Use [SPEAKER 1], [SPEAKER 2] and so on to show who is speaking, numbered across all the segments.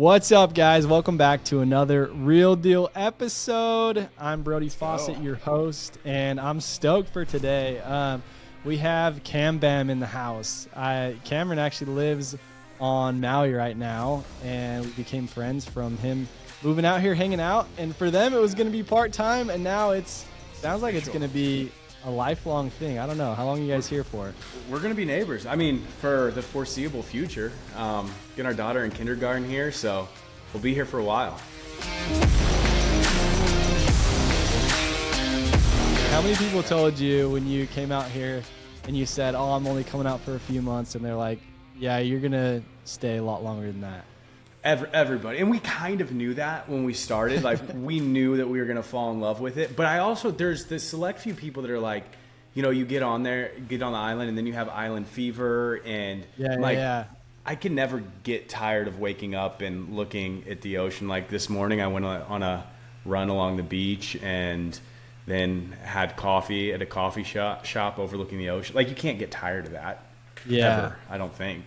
[SPEAKER 1] What's up, guys? Welcome back to another Real Deal episode. I'm Brody Fawcett, your host, and I'm stoked for today. We have Cam Bam in the house. Cameron actually lives on Maui right now, and we became friends from him moving out here, hanging out. And for them, it was going to be part-time, and now sounds like it's going to be a lifelong thing. I don't know. How long are you guys here for?
[SPEAKER 2] We're going to be neighbors. I mean, for the foreseeable future. Getting our daughter in kindergarten here, so we'll be here for a while.
[SPEAKER 1] How many people told you when you came out here and you said, oh, I'm only coming out for a few months, and they're like, yeah, you're going to stay a lot longer than that?
[SPEAKER 2] Everybody. And we kind of knew that when we started. Like, we knew that we were going to fall in love with it. But there's this select few people that are like, you know, you get on the island, and then you have island fever. And I can never get tired of waking up and looking at the ocean. Like this morning, I went on a run along the beach and then had coffee at a coffee shop overlooking the ocean. Like, you can't get tired of that.
[SPEAKER 1] Yeah.
[SPEAKER 2] Ever, I don't think.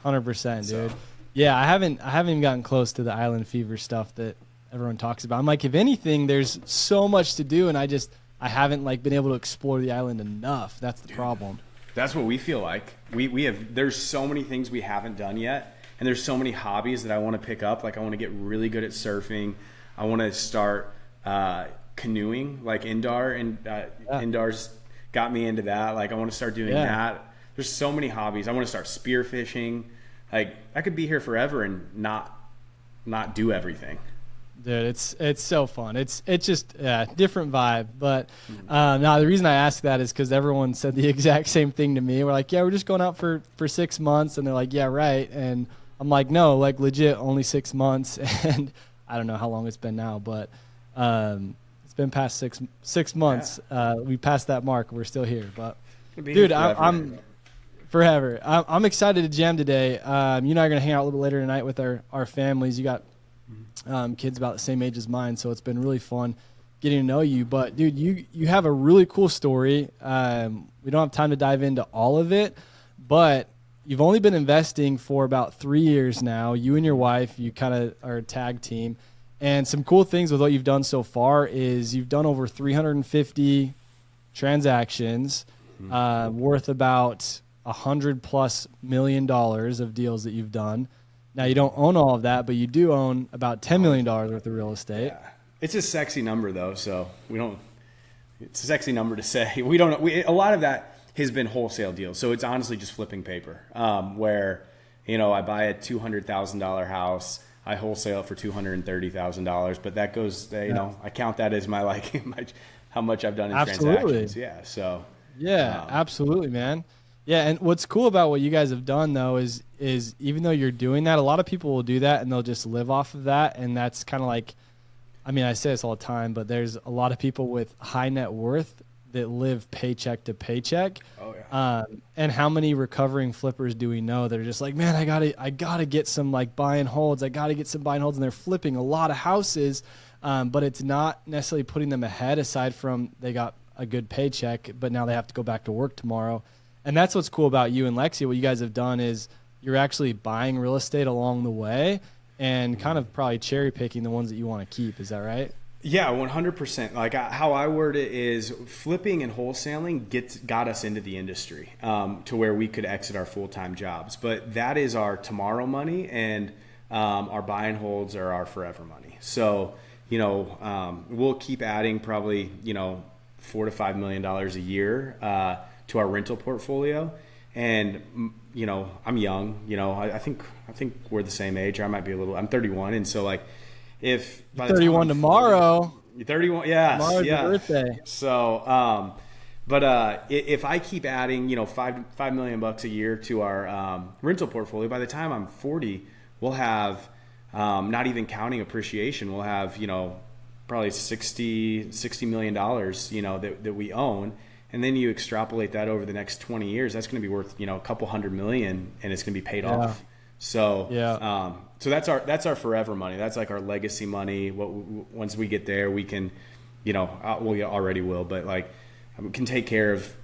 [SPEAKER 1] 100%, dude. Yeah, I haven't even gotten close to the island fever stuff that everyone talks about. I'm like, if anything, there's so much to do, and I haven't been able to explore the island enough. That's the problem.
[SPEAKER 2] That's what we feel like. There's so many things we haven't done yet, and there's so many hobbies that I want to pick up. Like, I want to get really good at surfing. I want to start canoeing, like Indar's got me into that. Like, I want to start doing that. There's so many hobbies. I want to start spearfishing. Like, I could be here forever and not do everything.
[SPEAKER 1] Dude, it's so fun. It's just different vibe. But the reason I ask that is because everyone said the exact same thing to me. We're like, yeah, we're just going out for 6 months, and they're like, yeah, right. And I'm like, no, like legit, only 6 months. And I don't know how long it's been now, but it's been past six months.
[SPEAKER 2] Yeah.
[SPEAKER 1] We passed that mark. We're still here, but dude, I'm forever. I'm excited to jam today. You and I are going to hang out a little bit later tonight with our families. You got kids about the same age as mine, so it's been really fun getting to know you. But, dude, you have a really cool story. We don't have time to dive into all of it, but you've only been investing for about 3 years now. You and your wife, you kind of are a tag team. And some cool things with what you've done so far is you've done over 350 transactions worth about $100+ million of deals that you've done. Now, you don't own all of that, but you do own about $10 million worth of real estate.
[SPEAKER 2] Yeah. It's a sexy number, though, so it's a sexy number to say. A lot of that has been wholesale deals, so it's honestly just flipping paper, where, I buy a $200,000 house, I wholesale it for $230,000, but that goes, I count that as my how much I've done in transactions. Yeah, so.
[SPEAKER 1] Yeah, absolutely, man. Yeah, and what's cool about what you guys have done, though, is even though you're doing that, a lot of people will do that and they'll just live off of that. And that's kind of like, I mean, I say this all the time, but there's a lot of people with high net worth that live paycheck to paycheck.
[SPEAKER 2] Oh, yeah.
[SPEAKER 1] And how many recovering flippers do we know that are just like, man, I gotta get some buy and holds. I gotta get some buy and holds, and they're flipping a lot of houses, but it's not necessarily putting them ahead. Aside from they got a good paycheck, but now they have to go back to work tomorrow. And that's what's cool about you and Lexi. What you guys have done is you're actually buying real estate along the way and kind of probably cherry picking the ones that you want to keep. Is that right?
[SPEAKER 2] Yeah, 100%. Like, how I word it is flipping and wholesaling got us into the industry to where we could exit our full-time jobs. But that is our tomorrow money, and our buy and holds are our forever money. So, we'll keep adding probably, $4 to $5 million a year to our rental portfolio. And, I'm young, I think we're the same age, or I might be I'm 31. And so if by
[SPEAKER 1] 31 tomorrow,
[SPEAKER 2] you're 31. Yeah.
[SPEAKER 1] Tomorrow's your birthday.
[SPEAKER 2] So, but if I keep adding, $5 million a year to our rental portfolio, by the time I'm 40, we'll have, not even counting appreciation, we'll have, probably $60 million, that we own. And then you extrapolate that over the next 20 years, that's going to be worth, a couple $100 million, and it's going to be paid off. So, so that's our forever money. That's like our legacy money. Once we get there, we can, we already will, but we can take care of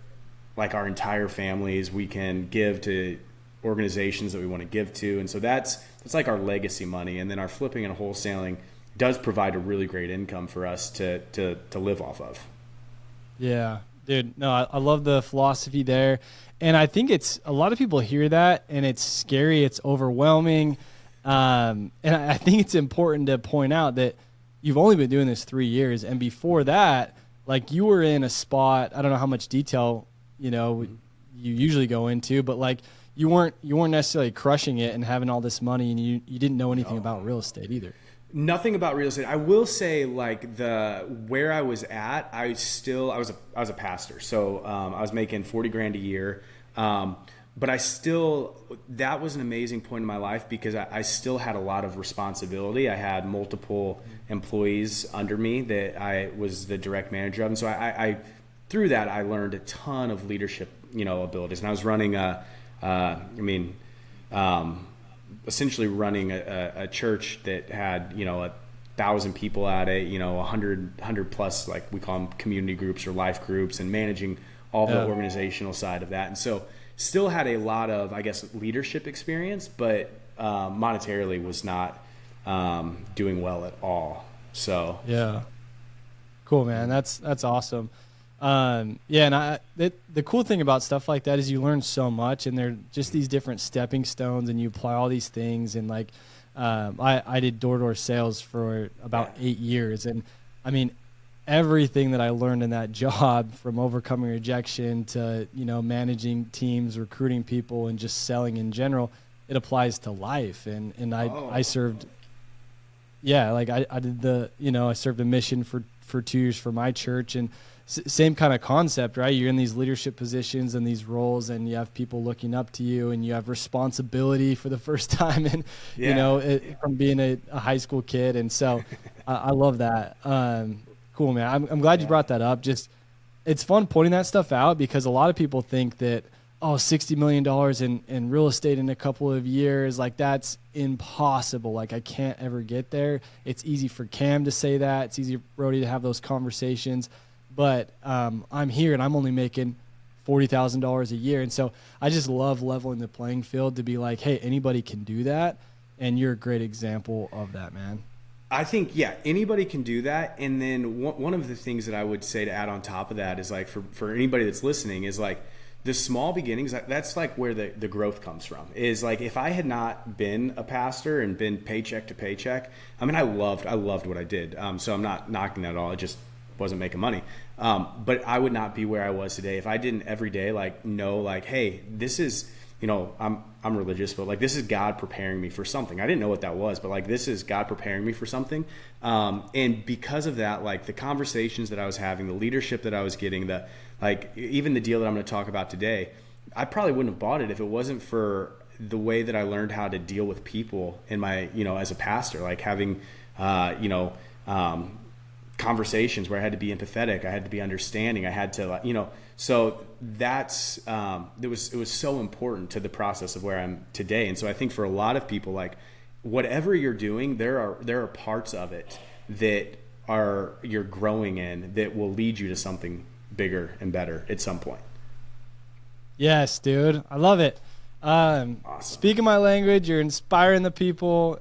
[SPEAKER 2] our entire families. We can give to organizations that we want to give to. And so that's like our legacy money. And then our flipping and wholesaling does provide a really great income for us to live off of.
[SPEAKER 1] Yeah, dude. No, I love the philosophy there. And I think it's a lot of people hear that and it's scary. It's overwhelming. And I think it's important to point out that you've only been doing this 3 years. And before that, like you were in a spot, I don't know how much detail, you usually go into, but like you weren't necessarily crushing it and having all this money, and you didn't know anything about real estate either.
[SPEAKER 2] Nothing about real estate. I will say, like where I was at, I was a pastor, so I was making $40,000 a year. But that was an amazing point in my life because I still had a lot of responsibility. I had multiple employees under me that I was the direct manager of, and so I through that I learned a ton of leadership, abilities. And I was running essentially running a church that had 1,000 people at it, 100 plus, like we call them community groups or life groups, and managing all the organizational side of that. And so still had a lot of, I guess, leadership experience, but monetarily was not doing well at all. So
[SPEAKER 1] yeah, cool, man. That's awesome. And the cool thing about stuff like that is you learn so much, and they're just these different stepping stones, and you apply all these things. And like, I did door-to-door sales for about 8 years. And I mean, everything that I learned in that job, from overcoming rejection to, managing teams, recruiting people, and just selling in general, it applies to life. And I served, I did I served a mission for 2 years for my church, and same kind of concept, right? You're in these leadership positions and these roles, and you have people looking up to you, and you have responsibility for the first time, and from being a high school kid. And so I love that. Cool, man. I'm glad you brought that up. Just, it's fun pointing that stuff out, because a lot of people think that, $60 million in real estate in a couple of years, like that's impossible. Like I can't ever get there. It's easy for Cam to say that. It's easy for Brody to have those conversations. But I'm here and I'm only making $40,000 a year. And so I just love leveling the playing field to be like, hey, anybody can do that. And you're a great example of that, man.
[SPEAKER 2] I think, anybody can do that. And then one of the things that I would say to add on top of that is, like, for anybody that's listening, is like the small beginnings. That's like where the growth comes from. Is like, if I had not been a pastor and been paycheck to paycheck, I mean, I loved what I did. So I'm not knocking that at all. It just wasn't making money. But I would not be where I was today if I didn't every day know, hey, this is, I'm religious, but like, this is God preparing me for something. I didn't know what that was, but like, this is God preparing me for something. And because of that, like the conversations that I was having, the leadership that I was getting, even the deal that I'm going to talk about today, I probably wouldn't have bought it if it wasn't for the way that I learned how to deal with people in my, as a pastor, like having, conversations where I had to be empathetic, I had to be understanding, I had to, so that's it was so important to the process of where I'm today. And so I think for a lot of people, like, whatever you're doing, there are parts of it that you're growing in that will lead you to something bigger and better at some point.
[SPEAKER 1] Yes, dude, I love it. Awesome. Speaking my language, you're inspiring the people.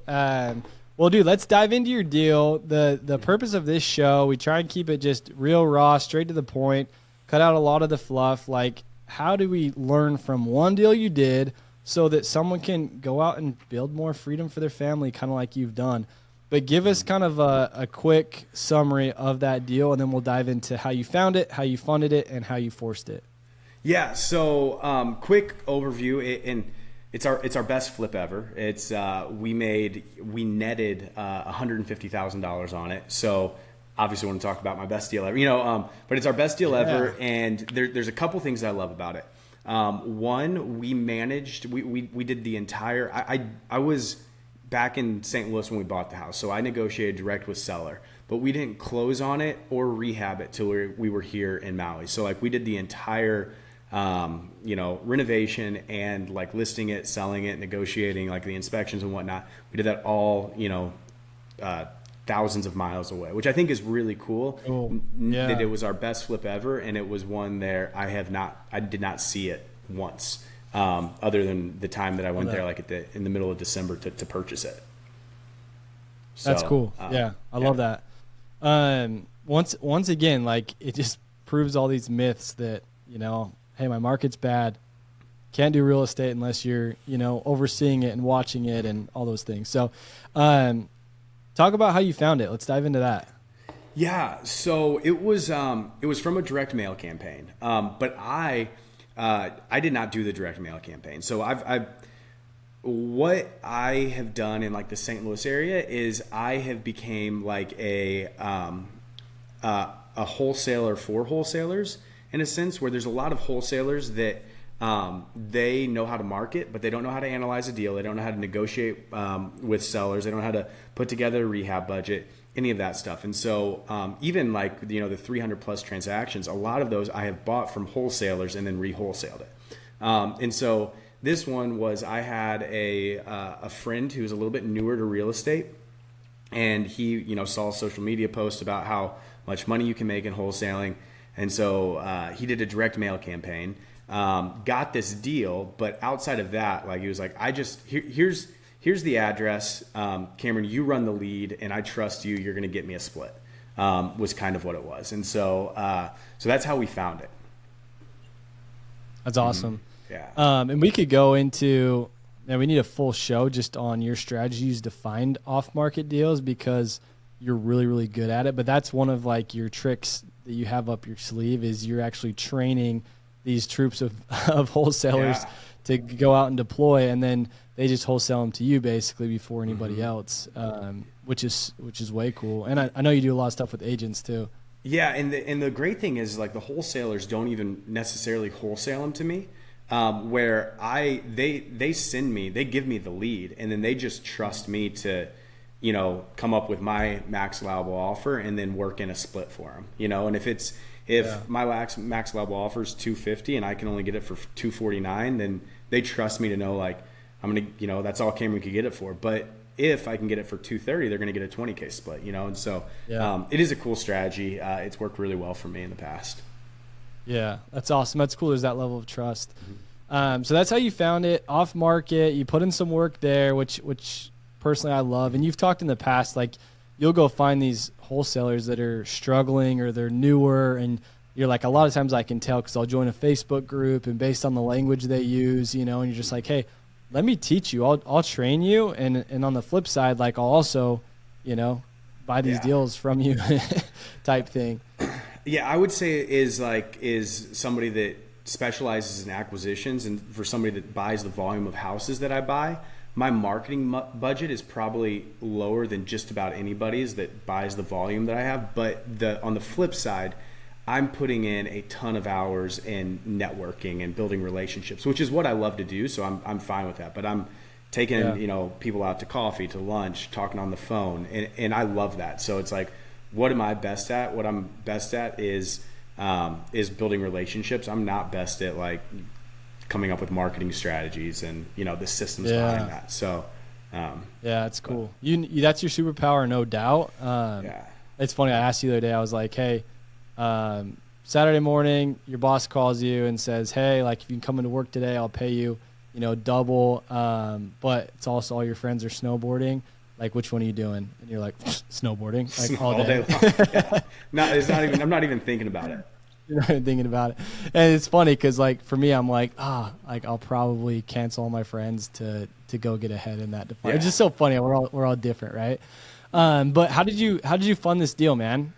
[SPEAKER 1] Well, dude, let's dive into your deal. The purpose of this show, we try and keep it just real raw, straight to the point, cut out a lot of the fluff. Like, how do we learn from one deal you did so that someone can go out and build more freedom for their family, kind of like you've done? But give us kind of a quick summary of that deal, and then we'll dive into how you found it, how you funded it, and how you forced it.
[SPEAKER 2] Yeah, so quick overview, and it's our best flip ever. It's we netted $150,000 on it. So obviously I want to talk about my best deal ever, but it's our best deal ever. And there's a couple things that I love about it. One, we did the entire, I was back in St. Louis when we bought the house. So I negotiated direct with seller, but we didn't close on it or rehab it till we were here in Maui. So like, we did the entire renovation and like listing it, selling it, negotiating like the inspections and whatnot. We did that all, thousands of miles away, which I think is really cool. Yeah. That it was our best flip ever. And it was one there I did not see it once. other than the time that I went there, like in the middle of December to purchase it. So,
[SPEAKER 1] that's cool. I love that. Once again, like it just proves all these myths that, hey, my market's bad. Can't do real estate unless you're, overseeing it and watching it and all those things. So, talk about how you found it. Let's dive into that.
[SPEAKER 2] Yeah. So it was from a direct mail campaign. But I did not do the direct mail campaign. So what I have done in like the St. Louis area is I have became like a wholesaler for wholesalers in a sense, where there's a lot of wholesalers that they know how to market, but they don't know how to analyze a deal. They don't know how to negotiate with sellers. They don't know how to put together a rehab budget, any of that stuff. And so even like, the 300 plus transactions, a lot of those I have bought from wholesalers and then re-wholesaled it. And so this one was, I had a friend who's a little bit newer to real estate, and he, saw a social media post about how much money you can make in wholesaling. And so he did a direct mail campaign, got this deal, but outside of that, like he was like, here's the address, Cameron, you run the lead and I trust you, you're going to get me a split, was kind of what it was. And so that's how we found it.
[SPEAKER 1] That's awesome.
[SPEAKER 2] Yeah.
[SPEAKER 1] And we could go into, and we need a full show just on your strategies to find off-market deals, because you're really, really good at it. But that's one of like your tricks that you have up your sleeve, is you're actually training these troops of wholesalers to go out and deploy, and then they just wholesale them to you basically before anybody else, which is way cool. And I know you do a lot of stuff with agents too.
[SPEAKER 2] Yeah, and the great thing is like the wholesalers don't even necessarily wholesale them to me, where they send me, they give me the lead, and then they just trust me to, come up with my max allowable offer and then work in a split for them, and if my max allowable offer is 250 and I can only get it for 249, then they trust me to know, like, I'm going to, that's all Cameron could get it for. But if I can get it for 230, they're going to get a 20K split, and so it is a cool strategy. It's worked really well for me in the past.
[SPEAKER 1] Yeah, that's awesome. That's cool. There's that level of trust. So that's how you found it off market. You put in some work there, which personally I love. And you've talked in the past, like you'll go find these wholesalers that are struggling or they're newer, and you're like, a lot of times I can tell because I'll join a Facebook group, and based on the language they use, and you're just like, hey, let me teach you. I'll train you. And on the flip side, like I'll also, buy these deals from you type thing.
[SPEAKER 2] Yeah, I would say is somebody that specializes in acquisitions, and for somebody that buys the volume of houses that I buy, my marketing budget is probably lower than just about anybody's that buys the volume that I have. But on the flip side, I'm putting in a ton of hours in networking and building relationships, which is what I love to do. So I'm fine with that. But I'm taking people out to coffee, to lunch, talking on the phone, and I love that. So it's like, what am I best at? What I'm best at is building relationships. I'm not best at like coming up with marketing strategies and the systems behind that. So
[SPEAKER 1] it's cool. That's your superpower, no doubt. It's funny, I asked you the other day, I was like, hey, Saturday morning your boss calls you and says, hey, like if you can come into work today, I'll pay you double, but it's also all your friends are snowboarding, like which one are you doing? And you're like, snowboarding, like all day
[SPEAKER 2] long. No, it's not even, I'm not even thinking about it.
[SPEAKER 1] You're not even thinking about it. And it's funny because like for me, I'm like, like I'll probably cancel all my friends to go get ahead in that department. It's just so funny. We're all different, right? But how did you fund this deal, man?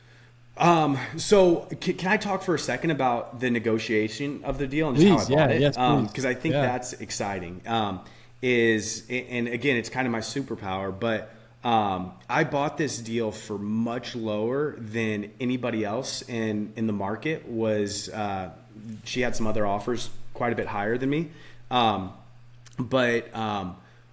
[SPEAKER 2] So can I talk for a second about the negotiation of the deal and
[SPEAKER 1] please,
[SPEAKER 2] just how I bought it?
[SPEAKER 1] Yes,
[SPEAKER 2] because I think that's exciting. And again, it's kind of my superpower, but I bought this deal for much lower than anybody else in the market was. She had some other offers quite a bit higher than me. But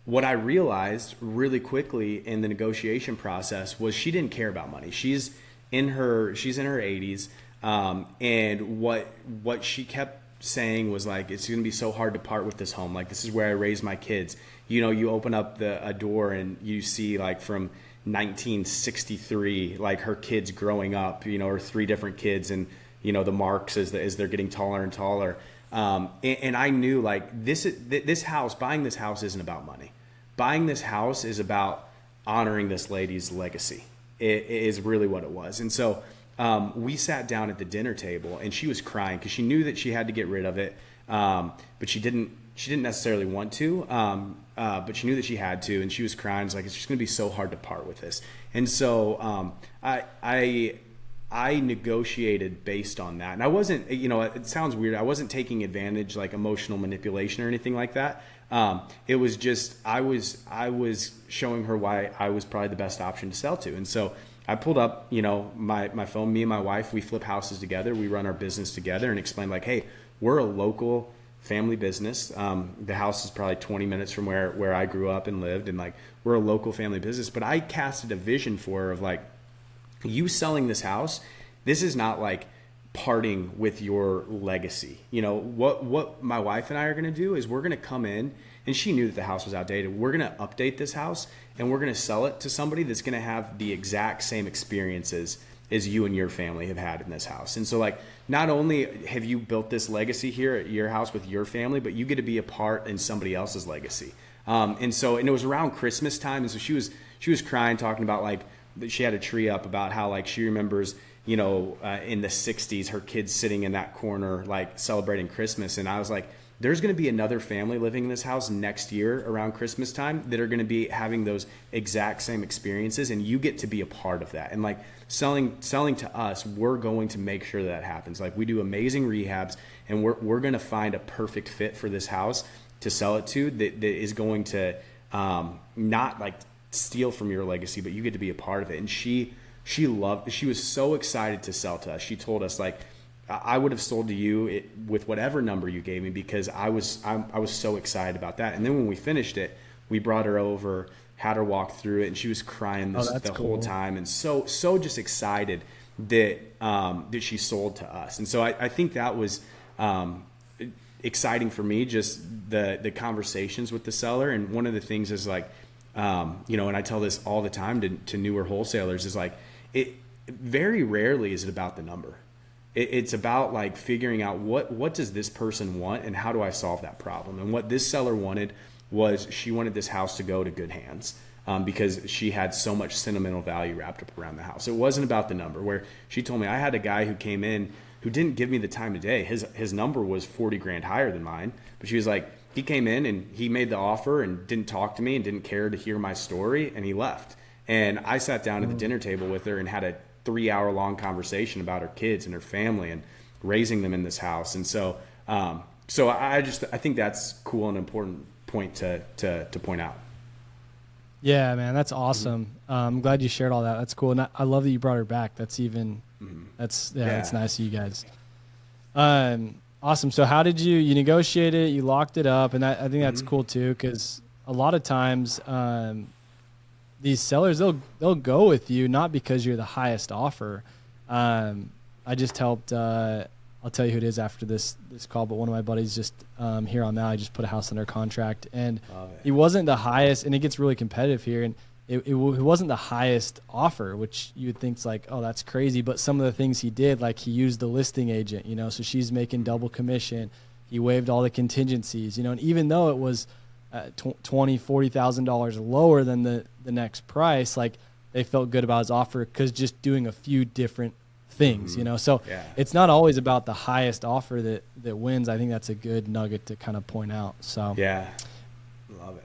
[SPEAKER 2] what I realized really quickly in the negotiation process was she didn't care about money. She's in her 80s. And what she kept saying was like, it's going to be so hard to part with this home. Like, this is where I raised my kids. You open up a door and you see like from 1963, like her kids growing up, her 3 different kids, and the marks as they're getting taller and taller. And I knew like this house, buying this house isn't about money. Buying this house is about honoring this lady's legacy. It is really what it was. And so we sat down at the dinner table, and she was crying because she knew that she had to get rid of it, but she didn't necessarily want to, but she knew that she had to, and she was crying. It's like, it's just going to be so hard to part with this. And so I negotiated based on that. And I wasn't, it sounds weird, I wasn't taking advantage, like emotional manipulation or anything like that. It was just, I was showing her why I was probably the best option to sell to. And so I pulled up, my phone, me and my wife, we flip houses together. We run our business together, and explained like, hey, we're a local family business. The house is probably 20 minutes from where I grew up and lived. And like, we're a local family business, but I casted a vision for her of like, you selling this house, this is not like parting with your legacy. What my wife and I are going to do is we're going to come in, and she knew that the house was outdated. We're going to update this house, and we're going to sell it to somebody that's going to have the exact same experiences as you and your family have had in this house. And so like, not only have you built this legacy here at your house with your family, but you get to be a part in somebody else's legacy. And it was around Christmas time. And so she was crying, talking about like, she had a tree up about how like she remembers, in the 60s, her kids sitting in that corner, like celebrating Christmas. And I was like, there's going to be another family living in this house next year around Christmas time that are going to be having those exact same experiences, and you get to be a part of that. And like selling to us, we're going to make sure that happens. Like, we do amazing rehabs, and we're going to find a perfect fit for this house to sell it to that is going to not like steal from your legacy, but you get to be a part of it. And she was so excited to sell to us. She told us like, I would have sold to you with whatever number you gave me, because I was so excited about that. And then when we finished it, we brought her over, had her walk through it, and she was crying the whole time, and so just excited that she sold to us. And so I think that was exciting for me, just the conversations with the seller. And one of the things is like, and I tell this all the time to newer wholesalers, is like, it very rarely is it about the number. It's about like figuring out what does this person want, and how do I solve that problem. And what this seller wanted was, she wanted this house to go to good hands, because she had so much sentimental value wrapped up around the house. It wasn't about the number. Where she told me, I had a guy who came in who didn't give me the time of day. His number was 40 grand higher than mine, but she was like, he came in and he made the offer and didn't talk to me and didn't care to hear my story, and he left. And I sat down at the dinner table with her and had a 3-hour-long conversation about her kids and her family and raising them in this house. And so I think that's cool and important point to point out.
[SPEAKER 1] Yeah, man, that's awesome. I'm glad you shared all that. That's cool. And I love that you brought her back. That's that's nice of you guys. Awesome. So how did you negotiate it? You locked it up, and I think that's cool too, because a lot of times these sellers, they'll go with you not because you're the highest offer. I just helped. I'll tell you who it is after this call, but one of my buddies just here on now, I just put a house under contract, and he wasn't the highest, and it gets really competitive here, and it wasn't the highest offer, which you would think's like, oh, that's crazy. But some of the things he did, like he used the listing agent, so she's making double commission. He waived all the contingencies, and even though it was $20,000-$40,000 lower than the next price, like they felt good about his offer because just doing a few different things, So it's not always about the highest offer that wins. I think that's a good nugget to kind of point out. So
[SPEAKER 2] yeah. Love it.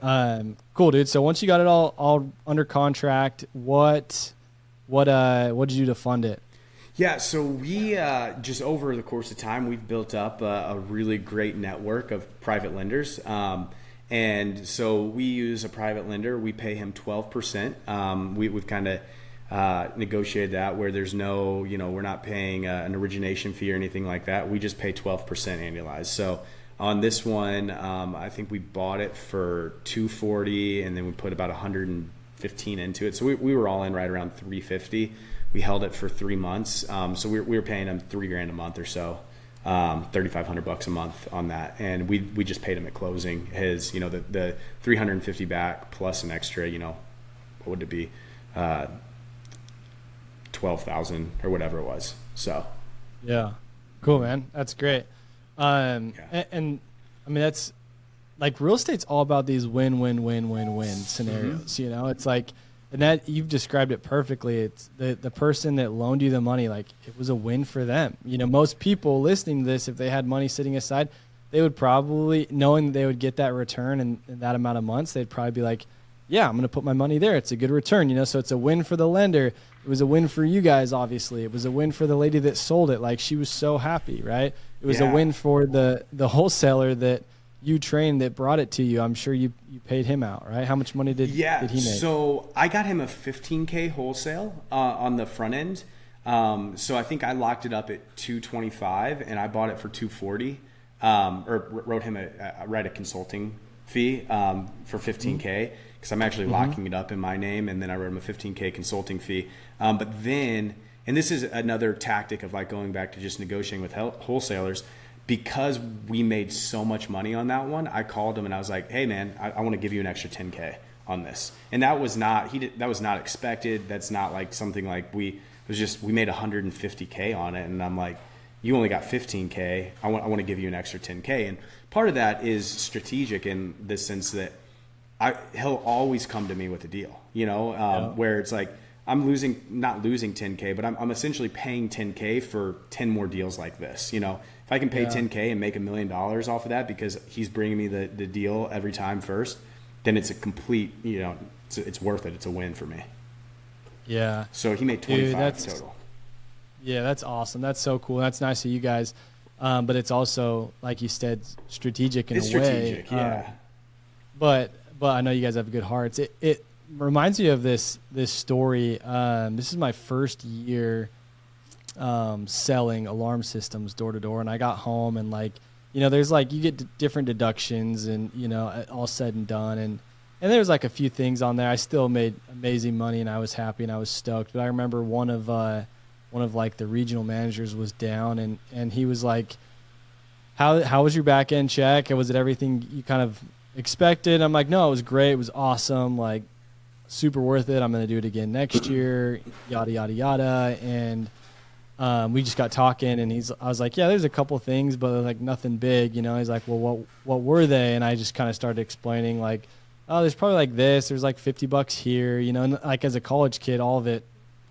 [SPEAKER 1] Cool, dude. So once you got it all under contract, what did you do to fund it?
[SPEAKER 2] Yeah, so we just over the course of time, we've built up a really great network of private lenders. And so we use a private lender. We pay him 12%. We've kind of negotiated that where there's no, we're not paying an origination fee or anything like that. We just pay 12% annualized. So on this one, I think we bought it for $240, and then we put about $115 into it. So we were all in right around $350. We held it for 3 months. So we were paying him $3,000 a month or so, $3,500 a month on that. And we just paid him at closing his, the $350 back plus an extra, what would it be? $12,000 or whatever it was. So,
[SPEAKER 1] yeah, cool, man. That's great. And I mean, that's like real estate's all about these win scenarios. You know, it's like, and that you've described it perfectly. It's the person that loaned you the money, like it was a win for them. You know, most people listening to this, if they had money sitting aside, they would probably, knowing that they would get that return in that amount of months, they'd probably be like, yeah, I'm going to put my money there. It's a good return, you know? So it's a win for the lender. It was a win for you guys, obviously. It was a win for the lady that sold it. Like, she was so happy, right? It was a win for the wholesaler that you trained that brought it to you. I'm sure you paid him out, right? How much money did he make?
[SPEAKER 2] So I got him a $15K wholesale on the front end. So I think I locked it up at $225 and I bought it for $240. Or wrote him write a consulting fee for $15K because I'm actually locking it up in my name, and then I wrote him a $15K consulting fee. But then, and this is another tactic of like going back to just negotiating with wholesalers, because we made so much money on that one. I called him and I was like, "Hey man, I want to give you an extra $10K on this," and that was not that was not expected. That's not like something like we made $150K on it, and I'm like, you only got $15K. I want to give you an extra $10K. And part of that is strategic in the sense that he'll always come to me with a deal, you know, where it's like I'm not losing $10K, but I'm essentially paying $10K for 10 more deals like this. You know, if I can pay $10K and make $1 million off of that because he's bringing me the deal every time first, then it's a complete, you know, it's worth it. It's a win for me.
[SPEAKER 1] Yeah.
[SPEAKER 2] So he made 25 total.
[SPEAKER 1] Yeah, that's awesome. That's so cool. That's nice of you guys. But it's also, like you said, strategic in a way. It's strategic,
[SPEAKER 2] yeah.
[SPEAKER 1] But I know you guys have good hearts. It reminds me of this story. This is my first year selling alarm systems door to door, and I got home and like, you know, there's like you get different deductions and, you know, all said and done, and there was like a few things on there. I still made amazing money and I was happy and I was stoked. But I remember one of like the regional managers was down and he was like, how was your back end check? Was it everything you kind of expected? I'm like, no, it was great. It was awesome. Like super worth it. I'm going to do it again next year, yada, yada, yada. And we just got talking and I was like, yeah, there's a couple things, but like nothing big, you know? He's like, well, what were they? And I just kind of started explaining like, oh, there's probably like this, there's like $50 here, you know? And like as a college kid, all of it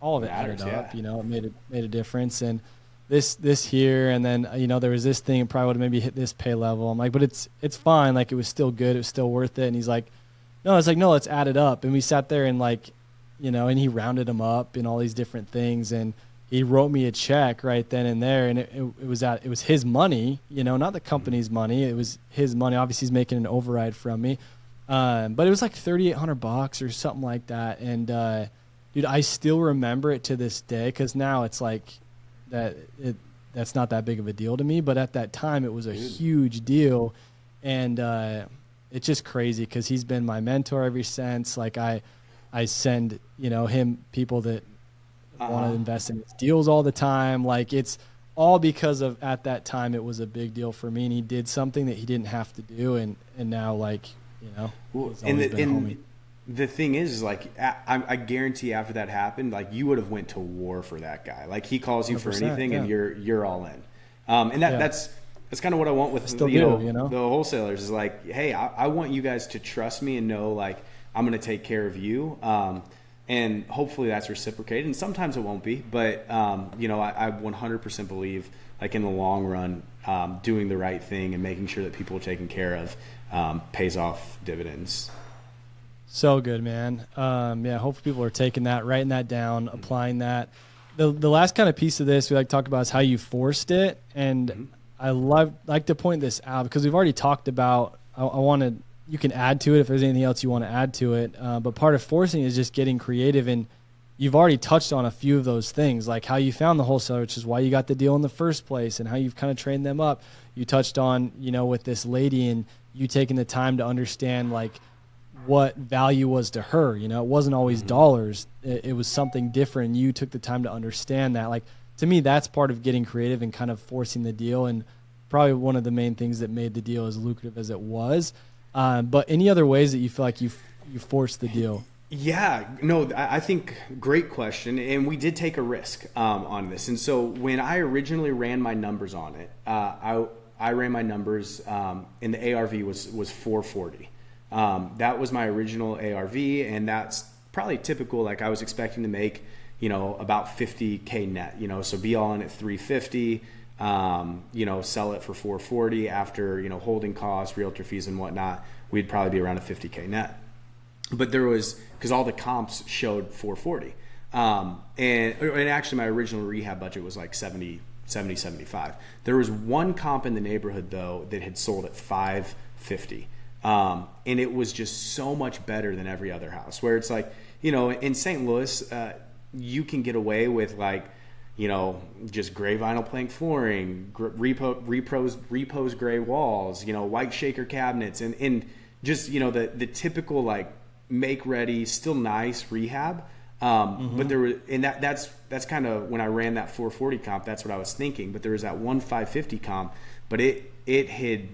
[SPEAKER 1] added up, you know, it made a difference. And this here, and then, you know, there was this thing, it probably would have maybe hit this pay level. I'm like, but it's fine. Like it was still good. It was still worth it. And he's like, no, it's like, no, let's add it up. And we sat there and like, you know, and he rounded them up and all these different things. And he wrote me a check right then and there. And it was his money, you know, not the company's money. It was his money. Obviously he's making an override from me. But it was like $3,800 or something like that. And, dude, I still remember it to this day. 'Cause now it's like that's not that big of a deal to me. But at that time it was a huge deal. And, it's just crazy 'cause he's been my mentor ever since. Like I send, you know, him people that want to invest in his deals all the time. Like it's all because of at that time it was a big deal for me, and he did something that he didn't have to do. And now like, you know,
[SPEAKER 2] the thing is like, I guarantee after that happened, like you would have went to war for that guy. Like he calls you for anything and you're all in. And that's kind of what I want with the wholesalers is like, hey, I want you guys to trust me and know like I'm going to take care of you. And hopefully that's reciprocated. And sometimes it won't be, but you know, I 100% believe like in the long run, doing the right thing and making sure that people are taken care of pays off dividends.
[SPEAKER 1] So good, man. Yeah, hopefully people are taking that, writing that down, applying that. The last kind of piece of this we like to talk about is how you forced it. And I like to point this out because we've already talked about, you can add to it if there's anything else you want to add to it. But part of forcing is just getting creative. And you've already touched on a few of those things, like how you found the wholesaler, which is why you got the deal in the first place, and how you've kind of trained them up. You touched on, you know, with this lady and you taking the time to understand like what value was to her. You know, it wasn't always dollars. It was something different. You took the time to understand that. Like, to me, that's part of getting creative and kind of forcing the deal, and probably one of the main things that made the deal as lucrative as it was. But any other ways that you feel like you forced the deal?
[SPEAKER 2] Yeah, no, I think great question. And we did take a risk on this. And so when I originally ran my numbers on it, I ran my numbers, and the ARV was 440. That was my original ARV, and that's probably typical. Like I was expecting to make, about 50K net, so be all in at 350, sell it for 440 after, holding costs, realtor fees and whatnot, we'd probably be around a 50K net. But there was, because all the comps showed 440. And actually my original rehab budget was like 70, 75. There was one comp in the neighborhood though that had sold at 550. And it was just so much better than every other house, where it's like, in St. Louis, you can get away with like, just gray vinyl plank flooring, repos gray walls, white shaker cabinets, and just, the typical like make ready, still nice rehab. But there was, and that's kind of when I ran that 440 comp, that's what I was thinking. But there was that 550 comp, but it had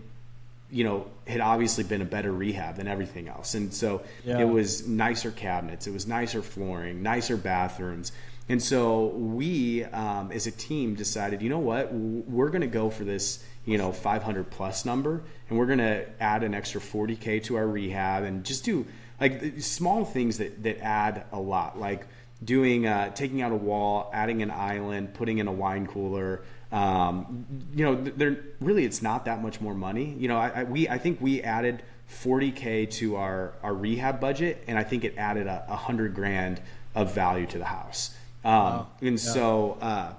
[SPEAKER 2] obviously been a better rehab than everything else. And so it was nicer cabinets, it was nicer flooring, nicer bathrooms. And so we, as a team, decided, you know what, we're going to go for this, 500 plus number, and we're going to add an extra 40K to our rehab and just do like small things that add a lot, like doing, taking out a wall, adding an island, putting in a wine cooler. They're really, it's not that much more money. I think we added 40K to our rehab budget, and I think it added $100,000 of value to the house. So,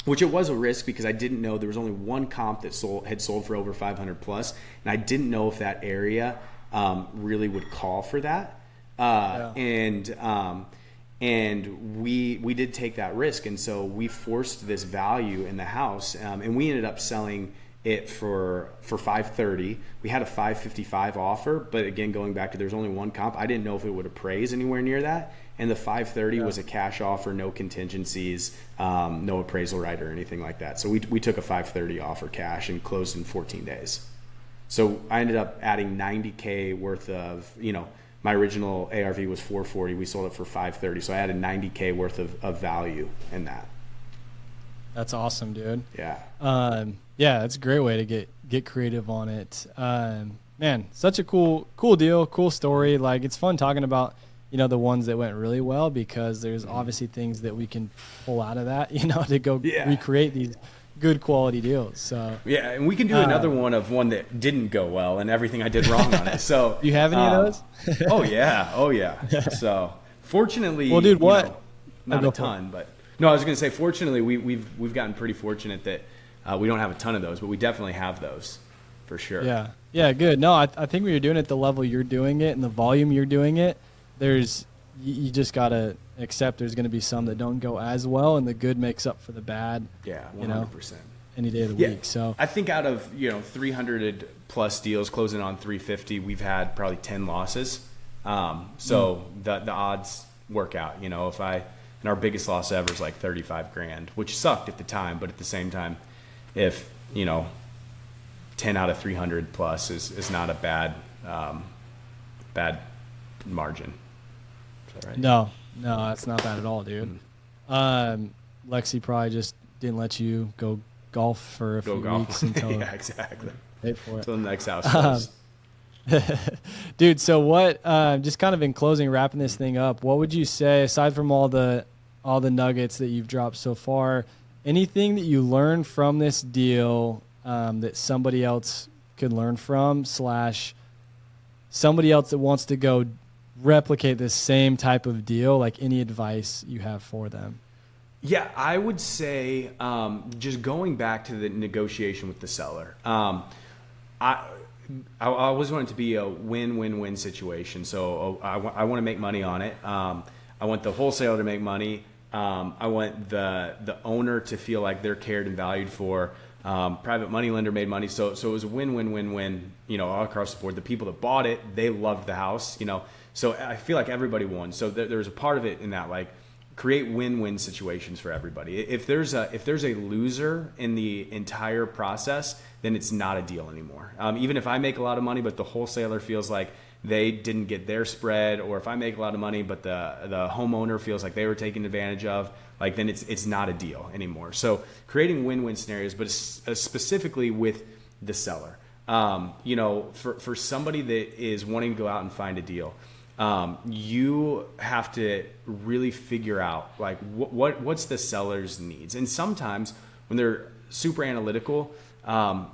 [SPEAKER 2] which it was a risk because I didn't know there was only one comp that had sold for over 500 plus, and I didn't know if that area really would call for that. And we did take that risk, and so we forced this value in the house, and we ended up selling it for 530. We had a 555 offer, but again, going back to there's only one comp, I didn't know if it would appraise anywhere near that. And the 530 was a cash offer, no contingencies, no appraisal right or anything like that. So we took a 530 offer cash and closed in 14 days. So I ended up adding 90K worth of, my original ARV was 440. We sold it for 530. So I added 90K worth of value in that.
[SPEAKER 1] That's awesome, dude.
[SPEAKER 2] Yeah.
[SPEAKER 1] That's a great way to get creative on it. Man, such a cool deal, cool story. Like, it's fun talking about, the ones that went really well, because there's obviously things that we can pull out of that, to go recreate these good quality deals. So
[SPEAKER 2] and we can do another one that didn't go well and everything I did wrong on it. So
[SPEAKER 1] you have any of those?
[SPEAKER 2] Oh yeah. So fortunately,
[SPEAKER 1] well, dude, what?
[SPEAKER 2] Not a ton, but no, I was going to say, fortunately, we've gotten pretty fortunate that we don't have a ton of those, but we definitely have those for sure.
[SPEAKER 1] Yeah, good. No, I think when you're doing it the level you're doing it and the volume you're doing it, you just got to accept there's going to be some that don't go as well, and the good makes up for the bad.
[SPEAKER 2] Yeah, 100%.
[SPEAKER 1] Any day of the week. So
[SPEAKER 2] I think out of 300 plus deals closing on 350, we've had probably 10 losses. So the odds work out. And our biggest loss ever is like $35,000, which sucked at the time, but at the same time, if 10 out of 300 plus is not a bad margin. Is that right?
[SPEAKER 1] No, that's not bad at all, dude. Lexi probably just didn't let you go golf for a few weeks until
[SPEAKER 2] exactly.
[SPEAKER 1] Paid for it.
[SPEAKER 2] Until the next house goes.
[SPEAKER 1] Dude, so what? Just kind of in closing, wrapping this thing up, what would you say, aside from all the nuggets that you've dropped so far, anything that you learned from this deal that somebody else could learn from, / somebody else that wants to go replicate this same type of deal, like any advice you have for them?
[SPEAKER 2] Yeah, I would say just going back to the negotiation with the seller. I always want it to be a win-win-win situation. So I want to make money on it. I want the wholesaler to make money. I want the owner to feel like they're cared and valued for. Private money lender made money. So it was a win-win-win-win, all across the board. The people that bought it, they loved the house, So I feel like everybody won. So there's a part of it in that, like, create win-win situations for everybody. If there's a loser in the entire process, then it's not a deal anymore. Even if I make a lot of money, but the wholesaler feels like they didn't get their spread, or if I make a lot of money, but the homeowner feels like they were taken advantage of, like, then it's not a deal anymore. So creating win-win scenarios, but specifically with the seller. For somebody that is wanting to go out and find a deal, you have to really figure out like what's the seller's needs. And sometimes when they're super analytical,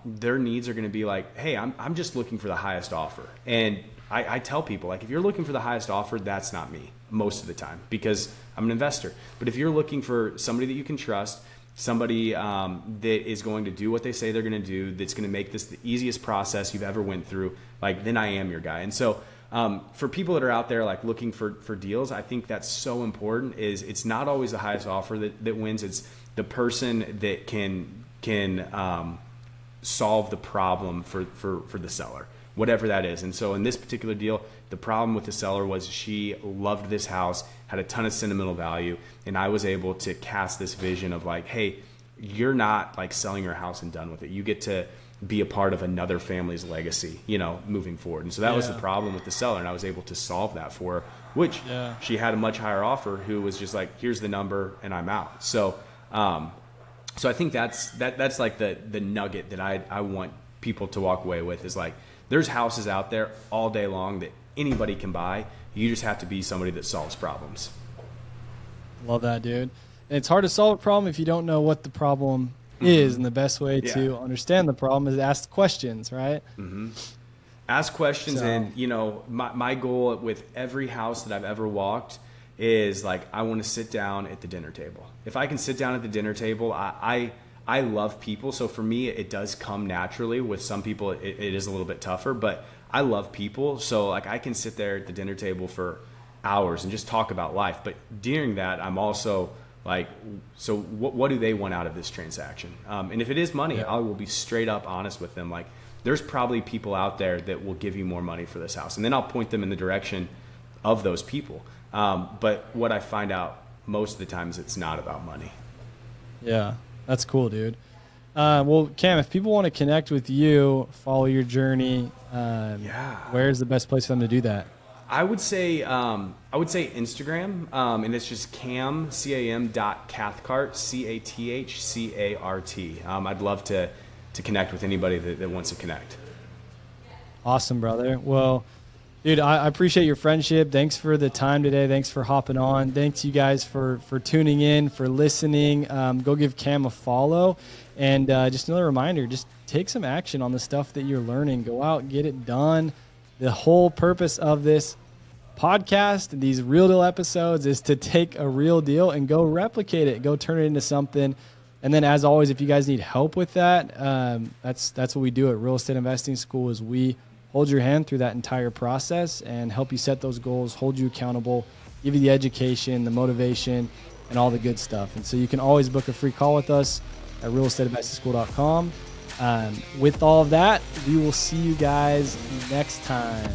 [SPEAKER 2] their needs are going to be like, hey, I'm just looking for the highest offer. And I tell people, like, if you're looking for the highest offer, that's not me most of the time, because I'm an investor. But if you're looking for somebody that you can trust, somebody that is going to do what they say they're going to do, that's going to make this the easiest process you've ever went through, like, then I am your guy. And so for people that are out there like looking for deals, I think that's so important. Is it's not always the highest offer that wins. It's the person that can solve the problem for the seller, whatever that is. And so in this particular deal, the problem with the seller was she loved this house, had a ton of sentimental value, and I was able to cast this vision of like, hey, you're not like selling your house and done with it. You get to be a part of another family's legacy, moving forward. And so that was the problem with the seller, and I was able to solve that for her, which she had a much higher offer, who was just like, here's the number and I'm out. So I think that's like the nugget that I want people to walk away with, is like, there's houses out there all day long that anybody can buy. You just have to be somebody that solves problems.
[SPEAKER 1] Love that, dude. And it's hard to solve a problem if you don't know what the problem is, and the best way to understand the problem is to ask questions, right?
[SPEAKER 2] Mm-hmm. Ask questions. And my goal with every house that I've ever walked is like, I want to sit down at the dinner table. If I can sit down at the dinner table, I love people. So for me, it does come naturally. With some people, it is a little bit tougher, but I love people. So like, I can sit there at the dinner table for hours and just talk about life. But during that, I'm also like, so what do they want out of this transaction? And if it is money, I will be straight up honest with them. Like, there's probably people out there that will give you more money for this house. And then I'll point them in the direction of those people. But what I find out most of the time is it's not about money.
[SPEAKER 1] Yeah, that's cool, dude. Well, Cam, if people want to connect with you, follow your journey, where's the best place for them to do that?
[SPEAKER 2] I would say Instagram, and it's just cam.cathcart, CATHCART. I'd love to connect with anybody that wants to connect.
[SPEAKER 1] Awesome, brother. Well, dude, I appreciate your friendship. Thanks for the time today. Thanks for hopping on. Thanks, you guys, for tuning in, for listening. Go give Cam a follow. And just another reminder, just take some action on the stuff that you're learning. Go out and get it done. The whole purpose of this podcast, these real deal episodes, is to take a real deal and go replicate it, go turn it into something. And then, as always, if you guys need help with that, that's what we do at Real Estate Investing School, is we hold your hand through that entire process and help you set those goals, hold you accountable, give you the education, the motivation, and all the good stuff. And so you can always book a free call with us at realestateInvestingSchool.com. With all of that, we will see you guys next time.